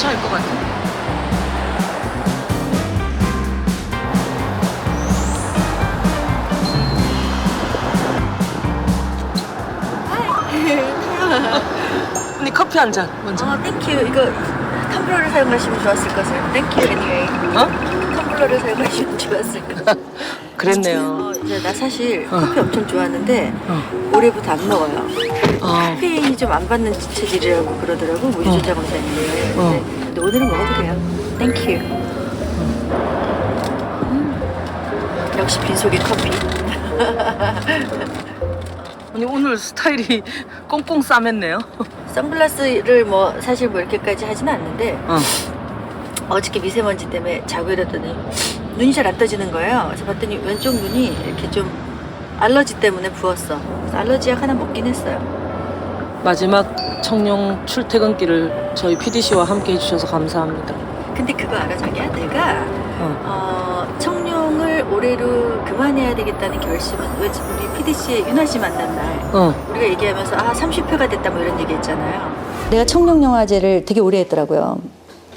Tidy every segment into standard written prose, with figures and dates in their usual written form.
괜찮을 것 같아. 언니 커피 한 잔 먼저. 땡큐. 이거 텀블러를 사용하시면 좋았을 것을. 땡큐 anyway. 텀블러를 사용하시면 좋았을 것. 그랬네요. 이제 나 사실 커피 엄청 좋아하는데 올해부터 안 먹어요. 카페인이 좀 안 받는 체질이라고 그러더라고 무유전자 강사님이. 근데 오늘은 먹어도 돼요. 땡큐. 역시 빈속의 커피. 언니 오늘 스타일이 꽁꽁 싸맸네요. 선글라스를 뭐 사실 뭐 이렇게까지 하지는 않는데 어저께 미세먼지 때문에 자고 일어났더니 눈이 잘 안 떠지는 거예요. 그래서 봤더니 왼쪽 눈이 이렇게 좀 알러지 때문에 부었어. 그래서 알러지 약 하나 먹긴 했어요. 마지막 청룡 출퇴근길을 저희 PD씨와 함께 해주셔서 감사합니다. 근데 그거 알아 자기야? 내가 청룡을 올해로 그만해야 되겠다는 결심은 왜 우리 PD씨 윤아 씨 만난 날 우리가 얘기하면서 30회가 됐다 뭐 이런 얘기 했잖아요. 내가 청룡영화제를 되게 오래 했더라고요.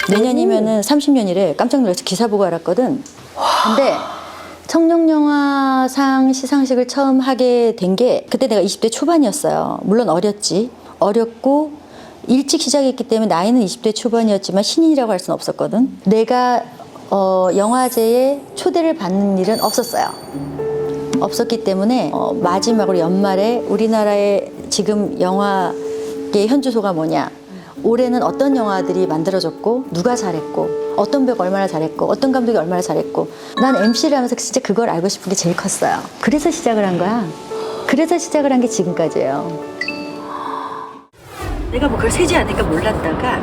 내년이면은 30년이래. 깜짝 놀라서 기사 보고 알았거든. 근데 청룡영화상 시상식을 처음 하게 된 게 그때 내가 20대 초반이었어요. 물론 어렸고 일찍 시작했기 때문에 나이는 20대 초반이었지만 신인이라고 할 수는 없었거든. 내가 영화제에 초대를 받는 일은 없었어요. 없었기 때문에 마지막으로 연말에 우리나라의 지금 영화계 현주소가 뭐냐, 올해는 어떤 영화들이 만들어졌고 누가 잘했고 어떤 배우가 얼마나 잘했고 어떤 감독이 얼마나 잘했고, 난 MC를 하면서 진짜 그걸 알고 싶은 게 제일 컸어요. 그래서 시작을 한 거야. 그래서 시작을 한 게 지금까지예요. 내가 뭐 그걸 세지 않으니까 몰랐다가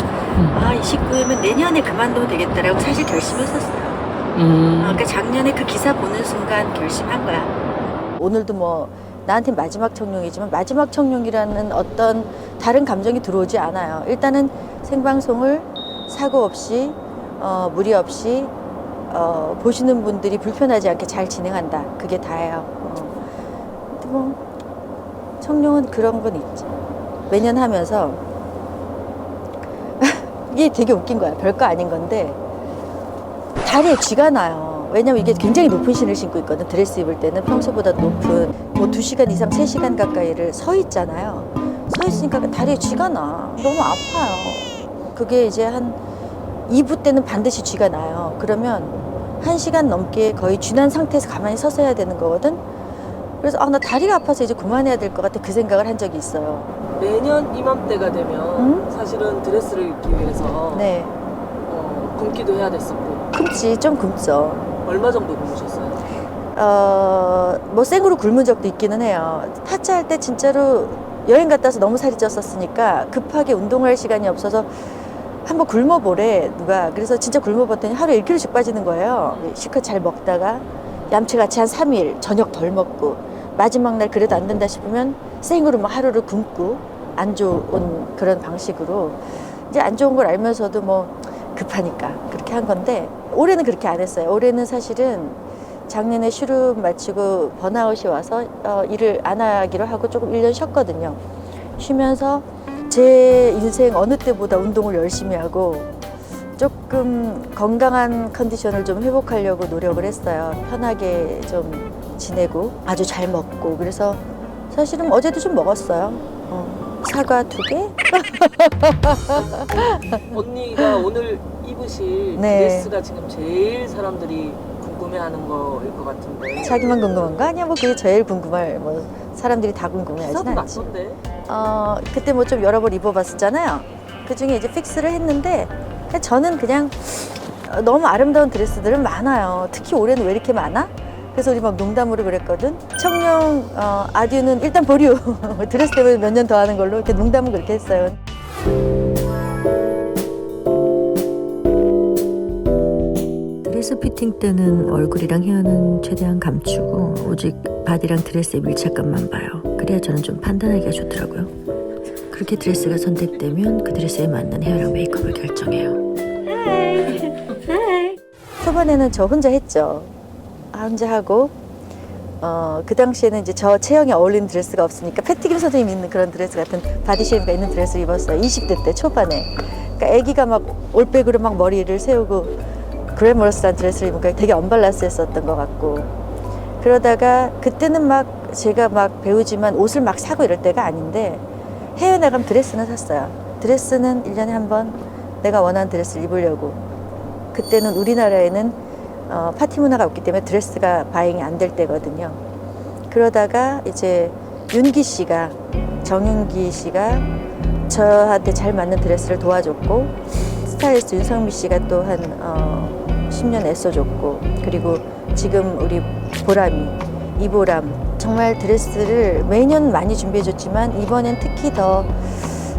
이 19회면 내년에 그만두면 되겠다라고 사실 결심했었어요. 그러니까 작년에 그 기사 보는 순간 결심한 거야. 오늘도 뭐 나한테 마지막 청룡이지만 마지막 청룡이라는 어떤 다른 감정이 들어오지 않아요. 일단은 생방송을 사고 없이 무리 없이 보시는 분들이 불편하지 않게 잘 진행한다. 그게 다예요. 근데 뭐 청룡은 그런 건 있지. 매년 하면서 이게 되게 웃긴 거야. 별거 아닌 건데 다리에 쥐가 나요. 왜냐면 이게 굉장히 높은 신을 신고 있거든. 드레스 입을 때는 평소보다 높은 뭐 2시간 이상 3시간 가까이를 서 있잖아요. 서 있으니까 다리에 쥐가 나. 너무 아파요. 그게 이제 한 2부 때는 반드시 쥐가 나요. 그러면 1시간 넘게 거의 쥐난 상태에서 가만히 서서 해야 되는 거거든. 그래서 나 다리가 아파서 이제 그만해야 될 것 같아. 그 생각을 한 적이 있어요. 매년 이맘때가 되면 사실은 드레스를 입기 위해서 네. 굶기도 해야 됐었고. 굶지, 좀 굶죠. 얼마 정도 굶으셨어요? 뭐 생으로 굶은 적도 있기는 해요. 하차할 때 진짜로 여행 갔다 와서 너무 살이 쪘었으니까 급하게 운동할 시간이 없어서 한번 굶어보래 누가. 그래서 진짜 굶어봤더니 하루에 1kg씩 빠지는 거예요. 실컷 잘 먹다가 얌체같이 한 3일 저녁 덜 먹고 마지막 날 그래도 안 된다 싶으면 생으로 뭐 하루를 굶고 안 좋은 그런 방식으로 이제 안 좋은 걸 알면서도 뭐 급하니까 그렇게 한 건데, 올해는 그렇게 안 했어요. 올해는 사실은 작년에 슈룹 마치고 번아웃이 와서 일을 안 하기로 하고 조금 1년 쉬었거든요. 쉬면서 제 인생 어느 때보다 운동을 열심히 하고 조금 건강한 컨디션을 좀 회복하려고 노력을 했어요. 편하게 좀 지내고 아주 잘 먹고. 그래서 사실은 어제도 좀 먹었어요. 사과 2개? 언니가 오늘 입으실 네. 드레스가 지금 제일 사람들이 궁금해하는 거일 것 같은데. 자기만 궁금한 거 아니야? 뭐 그게 제일 궁금할, 뭐 사람들이 다 궁금해하진 비싸도 않지. 낫던데. 그때 뭐 좀 여러 번 입어봤었잖아요. 그 중에 이제 픽스를 했는데 저는 그냥 너무 아름다운 드레스들은 많아요. 특히 올해는 왜 이렇게 많아? 그래서 우리 막 농담으로 그랬거든. 청룡 아듀는 일단 보류. 드레스 때문에 몇 년 더 하는 걸로 이렇게 농담은 그렇게 했어요. 드레스 피팅 때는 얼굴이랑 헤어는 최대한 감추고 오직 바디랑 드레스의 밀착감만 봐요. 그래야 저는 좀 판단하기가 좋더라고요. 그렇게 드레스가 선택되면 그 드레스에 맞는 헤어랑 메이크업을 결정해요. 초반에는 저 혼자 했죠. 혼자 하고 그 당시에는 이제 저 체형에 어울리는 드레스가 없으니까 패티김 선생님이 입는 그런 드레스 같은 바디쉐입가 있는 드레스를 입었어요. 20대 때 초반에. 그러니까 아기가 막 올백으로 막 머리를 세우고 그래머러스한 드레스를 입으니까 되게 언밸런스했었던 것 같고, 그러다가 그때는 막 제가 막 배우지만 옷을 막 사고 이럴 때가 아닌데 해외 나가면 드레스는 샀어요. 드레스는 1년에 한 번 내가 원하는 드레스를 입으려고. 그때는 우리나라에는 파티 문화가 없기 때문에 드레스가 바잉이 안 될 때거든요. 그러다가 이제 윤기 씨가, 정윤기 씨가 저한테 잘 맞는 드레스를 도와줬고, 스타일리스트 윤성미 씨가 또 한 10년 애써줬고, 그리고 지금 우리 보람이, 이보람, 정말 드레스를 매년 많이 준비해줬지만 이번엔 특히 더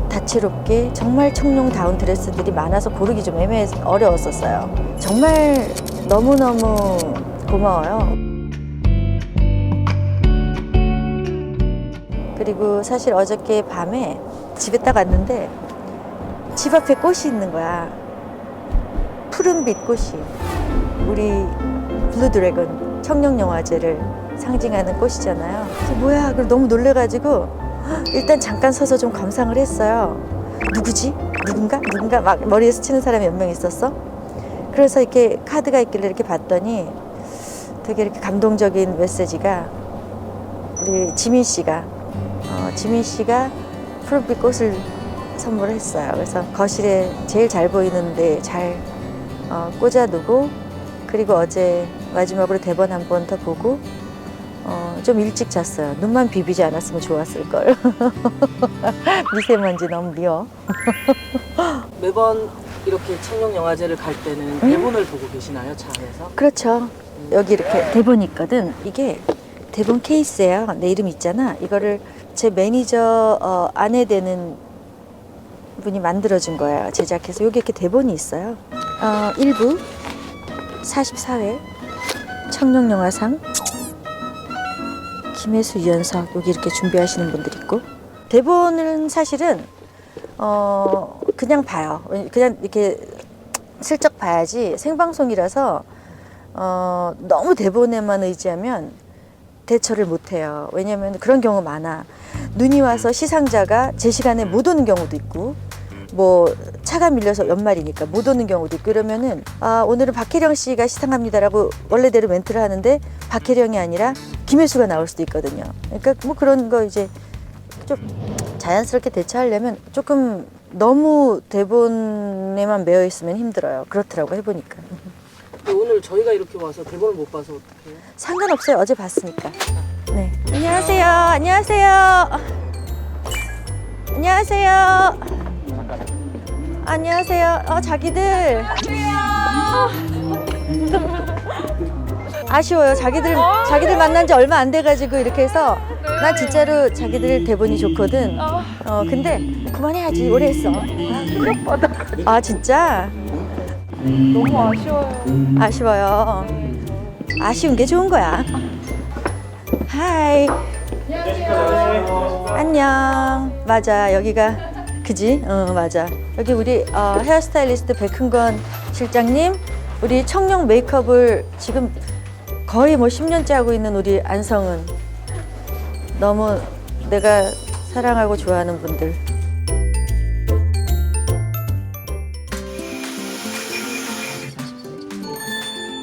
다채롭게 정말 청룡다운 드레스들이 많아서 고르기 좀 어려웠었어요. 정말 너무너무 고마워요. 그리고 사실 어저께 밤에 집에 딱 왔는데 집 앞에 꽃이 있는 거야. 푸른빛 꽃이. 우리 블루 드래곤 청룡영화제를 상징하는 꽃이잖아요. 그래서 뭐야? 그래서 너무 놀래가지고 일단 잠깐 서서 좀 감상을 했어요. 누구지? 누군가? 막 머리에 스치는 사람이 몇 명 있었어. 그래서 이렇게 카드가 있길래 이렇게 봤더니 되게 이렇게 감동적인 메시지가, 우리 지민 씨가 푸른빛 꽃을 선물을 했어요. 그래서 거실에 제일 잘 보이는데 잘 꽂아두고, 그리고 어제 마지막으로 대본 한 번 더 보고 좀 일찍 잤어요. 눈만 비비지 않았으면 좋았을걸. 미세먼지 너무 미워. 매번 이렇게 청룡영화제를 갈 때는 대본을 보고 계시나요, 차 안에서? 그렇죠. 여기 이렇게 대본이 있거든. 이게 대본 케이스예요. 내 이름 있잖아. 이거를 제 매니저 아내 되는 분이 만들어준 거예요. 제작해서. 여기 이렇게 대본이 있어요. 1부 44회 청룡영화상 김혜수, 유연석, 여기 이렇게 준비하시는 분들 있고, 대본은 사실은 그냥 봐요. 그냥 이렇게 슬쩍 봐야지, 생방송이라서 너무 대본에만 의지하면 대처를 못해요. 왜냐면 그런 경우 많아. 눈이 와서 시상자가 제 시간에 못 오는 경우도 있고, 뭐 차가 밀려서 연말이니까 못 오는 경우도 있고, 이러면은 오늘은 박혜령 씨가 시상합니다라고 원래대로 멘트를 하는데 박혜령이 아니라 김혜수가 나올 수도 있거든요. 그러니까 뭐 그런 거 이제 좀 자연스럽게 대처하려면 조금 너무 대본에만 매여 있으면 힘들어요. 그렇더라고, 해보니까. 근데 오늘 저희가 이렇게 와서 대본을 못 봐서 어떡해요? 상관없어요. 어제 봤으니까. 네. 안녕하세요. 안녕하세요. 안녕하세요. 안녕하세요. 자기들. 아쉬워요. 자기들 만난 지 얼마 안 돼가지고 이렇게 해서. 난 진짜로 자기들 대본이 좋거든. 근데 그만해야지. 오래 했어. 아, 진짜? 너무 아쉬워요. 아쉬워요. 아쉬운 게 좋은 거야. 하이. 안녕. 맞아. 여기가 그지? 맞아. 여기 우리 헤어스타일리스트 백흥건 실장님, 우리 청룡 메이크업을 지금 거의 뭐 10년째 하고 있는 우리 안성은, 너무 내가 사랑하고 좋아하는 분들.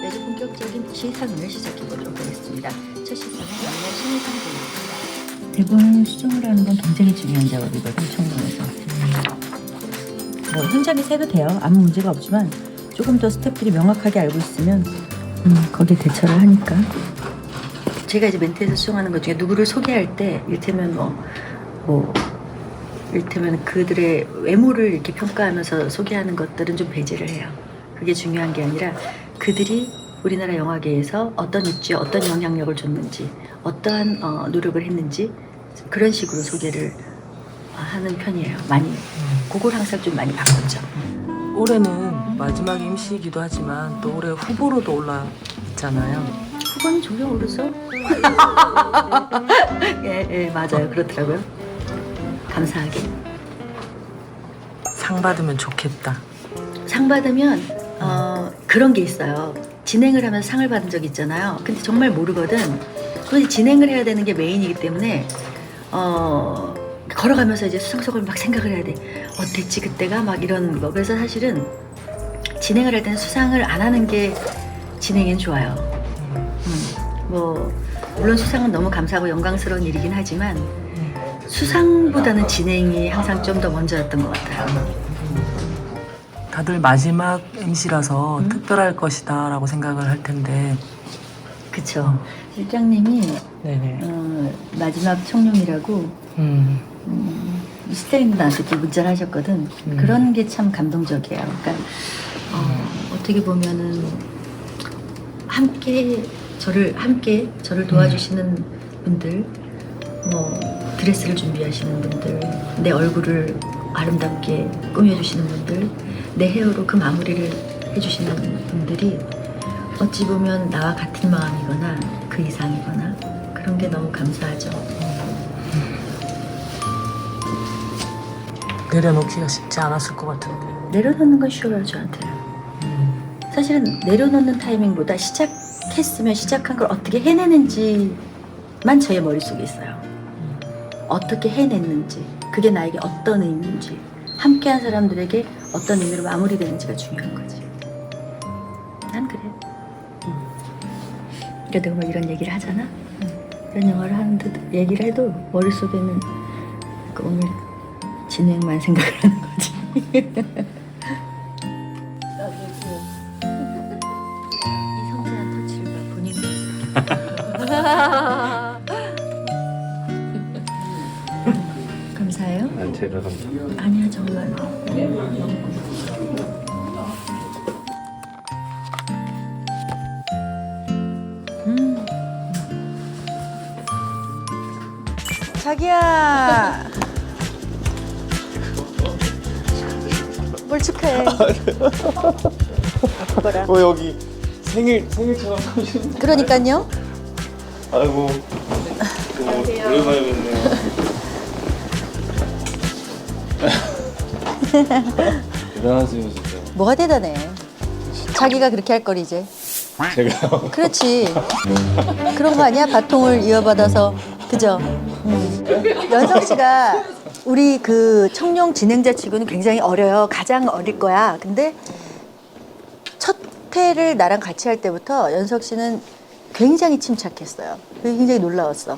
이제 본격적인 시상을 시작해보도록 하겠습니다. 첫 시상은 영화 신의상제입니다. 대본 수정을 하는 건 굉장히 중요한 작업이거든, 청룡에서. 뭐 현장에 세도 돼요. 아무 문제가 없지만 조금 더 스태프들이 명확하게 알고 있으면 거기에 대처를 하니까. 제가 이제 멘트에서 수정하는 것 중에 누구를 소개할 때 이를테면 이를테면 그들의 외모를 이렇게 평가하면서 소개하는 것들은 좀 배제를 해요. 그게 중요한 게 아니라 그들이 우리나라 영화계에서 어떤 입지에 어떤 영향력을 줬는지, 어떠한 노력을 했는지, 그런 식으로 소개를 하는 편이에요. 많이. 그걸 항상 좀 많이 바꿨죠. 올해는 마지막 MC이기도 하지만 또 올해 후보로도 올라있잖아요. 후보는 종종 오르죠? 예, 맞아요. 그렇더라고요. 감사하게. 상 받으면 좋겠다. 상 받으면 그런 게 있어요. 진행을 하면서 상을 받은 적 있잖아요. 근데 정말 모르거든. 그런데 진행을 해야 되는 게 메인이기 때문에 걸어가면서 이제 수상석을 막 생각을 해야 돼. 어땠지 그때가 막 이런 거. 그래서 사실은 진행을 할 때는 수상을 안 하는 게 진행엔 좋아요. 뭐 물론 수상은 너무 감사하고 영광스러운 일이긴 하지만 수상보다는 진행이 항상 좀 더 먼저였던 것 같아요. 다들 마지막 MC라서 특별할 것이다라고 생각을 할 텐데. 그쵸. 실장님이 네네. 마지막 청룡이라고 실장님도 나한테 이렇게 문자를 하셨거든. 그런 게 참 감동적이에요. 그러니까 어떻게 보면은 함께 저를 도와주시는 분들, 뭐 드레스를 준비하시는 분들, 내 얼굴을 아름답게 꾸며주시는 분들, 내 헤어로 그 마무리를 해주시는 분들이 어찌 보면 나와 같은 마음이거나 그 이상이거나 그런 게 너무 감사하죠. 내려놓기가 쉽지 않았을 것 같은데. 내려놓는 건 쉬워요, 저한테는. 사실은 내려놓는 타이밍보다 시작했으면 시작한 걸 어떻게 해내는지만 저의 머릿속에 있어요. 어떻게 해냈는지, 그게 나에게 어떤 의미인지, 함께한 사람들에게 어떤 의미로 마무리되는지가 중요한 거지. 난 그래. 그러니까 내가 뭐 이런 얘기를 하잖아. 이런 영화를 하는데 얘기를 해도 머릿속에는 그 오늘 진행만 생각을 하는 거지. 이 섬세한 터치를 봐, 본인도. 감사해요? 난 제가 감사합니다. 아니야, 정말. 자기야. 뭘 축하해. 뭐라? 여기 생일처럼 하시는. 그러니까요. 아이고. 오랜만에 뵙네요. 대단하세요 진짜. 뭐가 대단해. 자기가 그렇게 할 거리 이제. 제가요. 그렇지. 그런 거 아니야? 바통을 이어받아서. 그죠? 연석 씨가 우리 그 청룡 진행자 치고는 굉장히 어려요. 가장 어릴 거야. 근데 첫 회를 나랑 같이 할 때부터 연석 씨는 굉장히 침착했어요. 그게 굉장히 놀라웠어.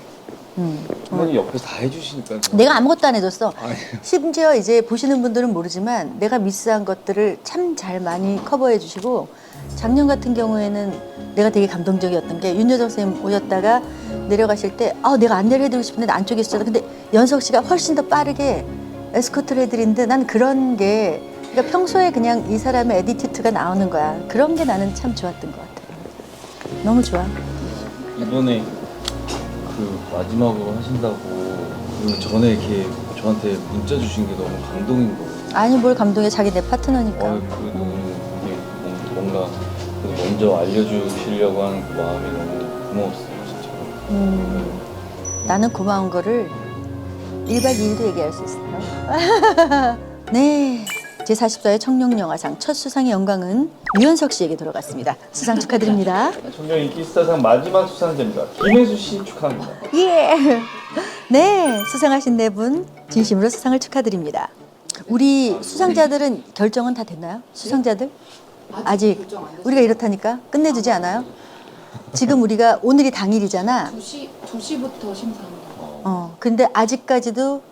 선배님 옆에서 다 해주시니까. 내가 아무것도 안 해줬어. 아니에요. 심지어 이제 보시는 분들은 모르지만 내가 미스한 것들을 참 잘 많이 커버해 주시고, 작년 같은 경우에는 내가 되게 감동적이었던 게 윤여정 선생님 오셨다가 내려가실 때 내가 안내를 해드리고 싶은데 안쪽에 있었잖아. 근데 연석 씨가 훨씬 더 빠르게 에스코트를 해드리는데 난 그런 게, 그러니까 평소에 그냥 이 사람의 에디튜드가 나오는 거야. 그런 게 나는 참 좋았던 것 같아. 너무 좋아. 이번에 그 마지막으로 하신다고 그 전에 이렇게 저한테 문자 주신 게 너무 감동인 거예요. 아니 뭘 감동해. 자기 내 파트너니까. 그래도 이게 뭔가 그래도 먼저 알려주시려고 하는 그 마음이 너무 고마웠어요, 진짜. 나는 고마운 거를 1박 2일도 얘기할 수 있어요. 네. 제44회 청룡영화상 첫 수상의 영광은 유연석 씨에게 돌아갔습니다. 수상 축하드립니다. 청룡 인기스타상 마지막 수상자입니다. 김혜수 씨 축하합니다. 예. 네. 수상하신 네 분 진심으로 수상을 축하드립니다. 우리 수상자들은 결정은 다 됐나요? 수상자들? 아직 우리가 이렇다니까 끝내주지 않아요? 지금 우리가 오늘이 당일이잖아. 2시부터 심사합니다. 근데 아직까지도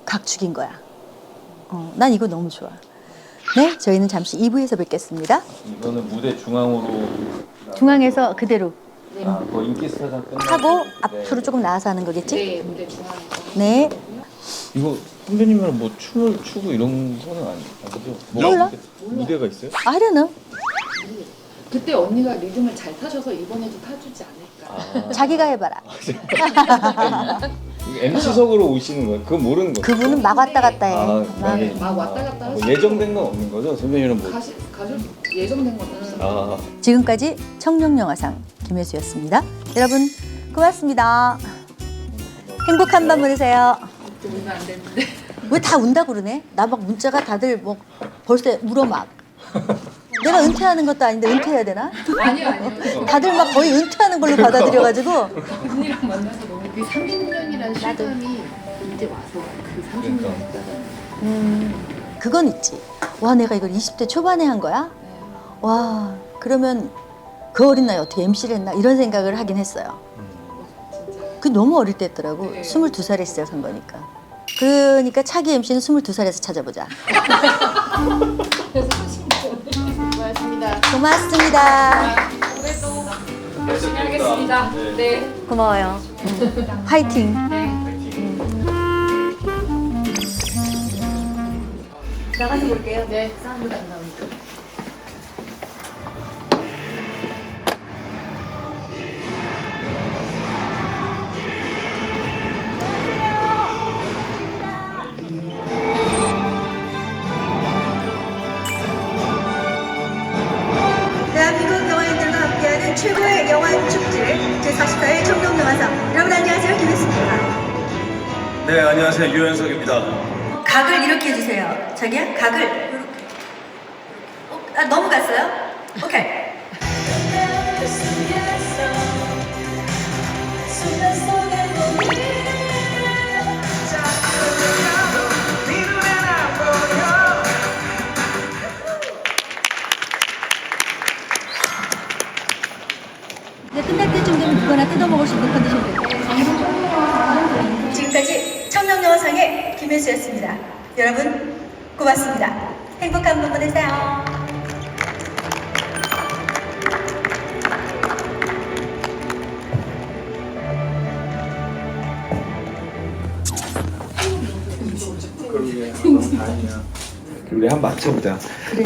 각축인 거야. 난 이거 너무 좋아. 네, 저희는 잠시 2부에서 뵙겠습니다. 이거는 무대 중앙으로 중앙에서 그대로 그 인기스타상 끝나고 하고 앞으로 조금 나와서 하는 거겠지? 네, 무대 중앙에서. 네. 이거 선배님이랑 뭐 춤을 추고 이런 거는 아니죠? 몰라. 무대가 있어요? I don't know. 그때 언니가 리듬을 잘 타셔서 이번에도 타주지 않을까. 자기가 해봐라. MC석으로 오시는 거예요? 그건 모르는 거죠? 그분은 막 왔다 갔다 해. 만약에 막 왔다 갔다 뭐 하시고 예정된 건 없는 거죠? 선배님이랑 뭐? 가실 예정된 건 없어요. 지금까지 청룡영화상 김혜수였습니다. 여러분 고맙습니다. 행복한 밤 보내세요. 울면 안 되는데. 왜 다 운다 그러네? 나 막 문자가 다들 뭐 벌써 울어 막. 내가 은퇴하는 것도 아닌데 은퇴해야 되나? 아니요. 다들 막 거의 은퇴하는 걸로 받아들여가지고. 언니랑 만나서 너무 그 30년이라는 촬영이라는 실감이 이제 와서 그 30년 그러니까. 했다가 그건 있지. 와, 내가 이걸 20대 초반에 한 거야? 와, 그러면 그 어린 나이에 어떻게 MC를 했나? 이런 생각을 하긴 했어요. 그 너무 어릴 때 했더라고. 22살에 시작한 거니까. 그러니까 차기 MC는 22살에서 찾아보자. 고맙습니다. 고맙습니다. 열심히 하겠습니다. 네. 고마워요. 화이팅. 나가서 볼게요. 네. 사운드 감사합니다. 대한민국 영화인들과 함께하는 최고의 영화 축제 제44회 청룡영화상. 여러분 안녕하세요. 김혜수입니다. 네, 안녕하세요. 유현석입니다. 각을 이렇게 해주세요. 자기야, 각을 이렇게. 너무 갔어요? 오케이. 이제 끝날 때쯤 되면 누구나 뜯어먹을 수 있는 컨디션 됐고. 지금까지 청룡영화상의 김혜수였습니다. 여러분 고맙습니다. 행복한 밤 보내세요. 우리 한번 맞춰보자. 그래.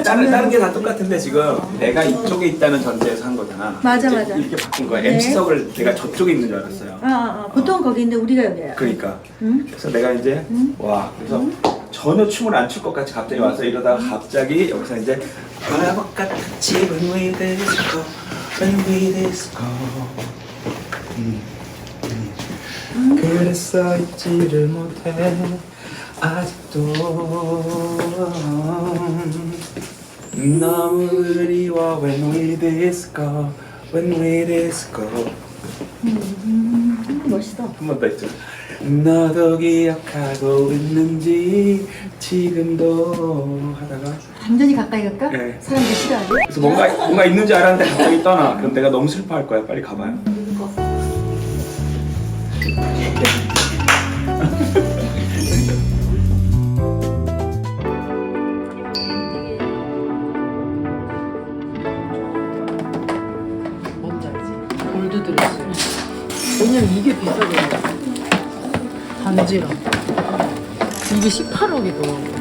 다른 게 다 똑같은데 지금 내가 이쪽에 있다는 전제에서 한 거잖아. 맞아, 이제 맞아. 이렇게 바꾼 거야. 네. MC석을 내가 저쪽에 있는 줄 알았어요. 보통 거기인데 우리가 여기야. 그러니까. 그래서 내가 이제 와 그래서 전혀 춤을 안 출 것 같이 갑자기 와서 이러다가 갑자기 여기서 이제 바보 같이 when we disco, when we disco. 그래서 잊지를 못해 아직도 너무 그리워 when we disco, when we disco. 멋있어. 한 번 더 있죠. 너도 기억하고 있는지 지금도 하다가 완전히 가까이 갈까? 네. 사람들 싫어하지? 그래서 뭔가 있는지 알았는데 갑자기 떠나. 그럼 내가 너무 슬퍼할 거야. 빨리 가봐요. 뭔지 알지? 골드 드레스. 왜냐면 이게 비싸거든. 반지랑. 이게 18억이더라고.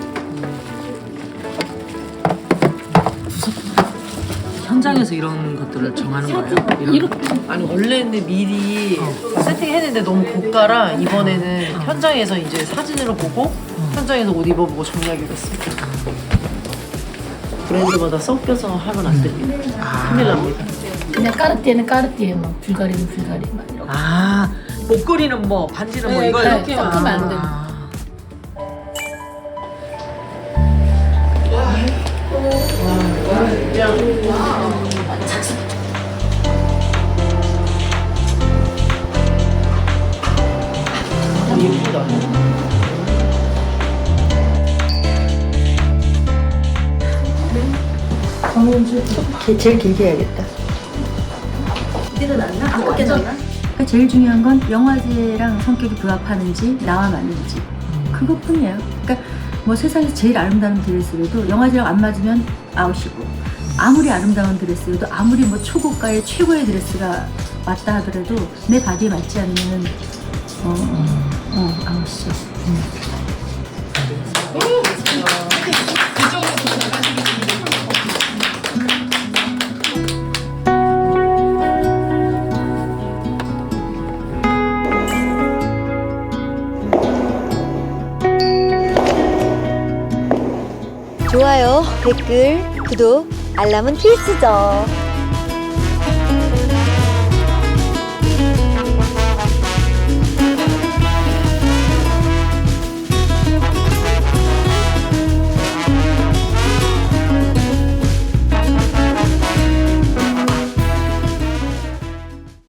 현장에서 이런 것들을 정하는 거예요? 이렇게? 아니 원래는 미리 세팅했는데 너무 고가라 이번에는 현장에서 이제 사진으로 보고 현장에서 옷 입어보고 정리하기로 했습니다. 브랜드마다 섞여서 하면 안 됩니다. 큰일 납니다. 그냥 까르띠에는 까르띠에, 뭐 불가리는 불가리 막 이렇게. 아 목걸이는 뭐 반지는 뭐 네, 이거 그래, 이렇게 섞으면 안 돼. 예쁘다. 제일 길게 해야겠다. 이게 더 낫나? 아깝게 낫나? 제일 중요한 건 영화제랑 성격이 부합하는지 나와 맞는지 그것뿐이에요. 그러니까 뭐 세상에서 제일 아름다운 드레스라도 영화제랑 안 맞으면 아웃이고 아무리 아름다운 드레스라도 아무리 뭐 초고가의 최고의 드레스가 맞다 하더라도 내 바디에 맞지 않으면 아웃이죠. 좋아요, 댓글, 구독, 알람은 필수죠.